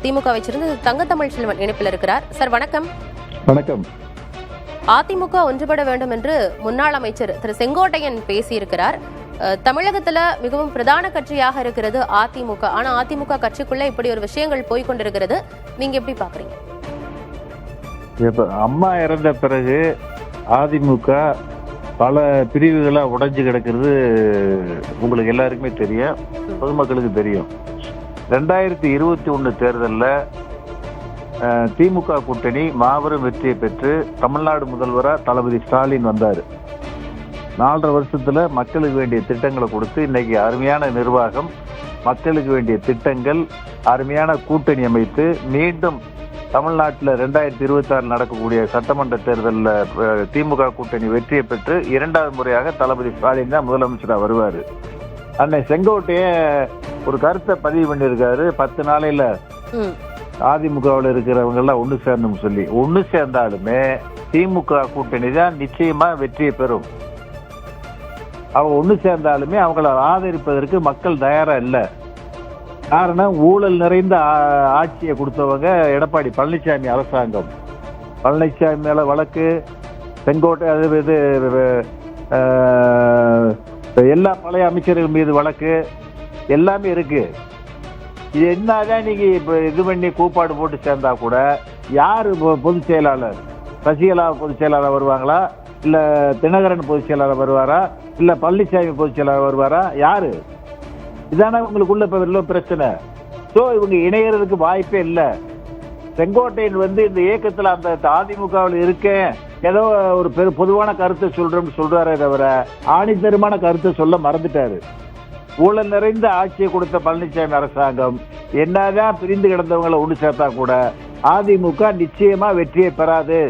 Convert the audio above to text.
திமுகவை சேர்ந்து தங்கத்தமிழ் செல்வன் இணைப்பில் இருக்கிறார். சார் வணக்கம். வணக்கம். அதிமுக ஒன்றுபட வேண்டும் என்று முன்னாள் அமைச்சர் திரு செங்கோட்டையன் பேசியிருக்கிறார். தமிழகத்துல மிகவும் பிரதான கட்சியாக இருக்கிறது அதிமுக. ஆனா அதிமுக கட்சிக்குள்ள இப்படி ஒரு விஷயங்கள் போய்கொண்டிருக்கிறது. நீங்க எப்படி பாக்குறீங்க? அம்மா இறந்த பிறகு அதிமுக பல பிரிவுகளா உடைஞ்சு கிடக்கிறது உங்களுக்கு எல்லாருக்குமே தெரியும், பொதுமக்களுக்கு தெரியும். 2021 தேர்தலில் திமுக கூட்டணி மாபெரும் வெற்றியை பெற்று தமிழ்நாடு முதல்வராக தளபதி ஸ்டாலின் வந்தார். 4.5 வருஷத்துல மக்களுக்கு வேண்டிய திட்டங்களை கொடுத்து இன்னைக்கு அருமையான நிர்வாகம், மக்களுக்கு வேண்டிய திட்டங்கள், அருமையான கூட்டணி அமைத்து மீண்டும் தமிழ்நாட்டில் 2026 நடக்கக்கூடிய சட்டமன்ற தேர்தலில் திமுக கூட்டணி வெற்றியை பெற்று 2வது முறையாக தளபதி ஸ்டாலின் தான் முதலமைச்சராக வருவார். அன்னை செங்கோட்டைய ஒரு கருத்தை பதிவு பண்ணியிருக்காரு. 10 நாளையில அதிமுகவில் இருக்கிறவங்க எல்லாம் ஒன்று சேரணும்னு சொல்லி. ஒன்று சேர்ந்தாலுமே திமுக கூட்டணி தான் நிச்சயமா வெற்றியை பெறும். அவங்க ஒன்று சேர்ந்தாலுமே அவங்கள ஆதரிப்பதற்கு மக்கள் தயாரா இல்லை. காரணம், ஊழல் நிறைந்த ஆட்சியை கொடுத்தவங்க எடப்பாடி பழனிசாமி அரசாங்கம். பழனிசாமி மேல வழக்கு, செங்கோட்டை இது எல்லா பழைய அமைச்சர்கள் மீது வழக்கு எல்லாமே இருக்கு. இது என்னதான் நீங்க இப்ப இது பண்ணி கூப்பாடு போட்டு சேர்ந்தா கூட யாரு பொதுச் செயலாளர்? சசிகலா பொதுச் செயலாளர் வருவாங்களா, இல்ல தினகரன் பொதுச் செயலாளர் வருவாரா, இல்ல பழனிசாமி பொதுச் செயலாளர் வருவாரா? யாரு? இதான உங்களுக்குள்ள இப்ப பிரச்சனை. சோ இவங்க இணையறதுக்கு வாய்ப்பே இல்லை. செங்கோட்டையன் இந்த இயக்கத்துல அந்த அதிமுகவில் இருக்கேன் ஏதோ ஒரு பொதுவான கருத்தை சொல்றோம்னு சொல்றாரே தவிர ஆணித்தரமான கருத்தை சொல்ல மறந்துட்டாரு. ஊழல் நிறைந்த ஆட்சியை கொடுத்த பழனிசாமி அரசாங்கம் என்னதான் பிரிந்து கிடந்தவங்களை ஒன்று சேர்த்தா கூட அதிமுக நிச்சயமா வெற்றியை பெறாது.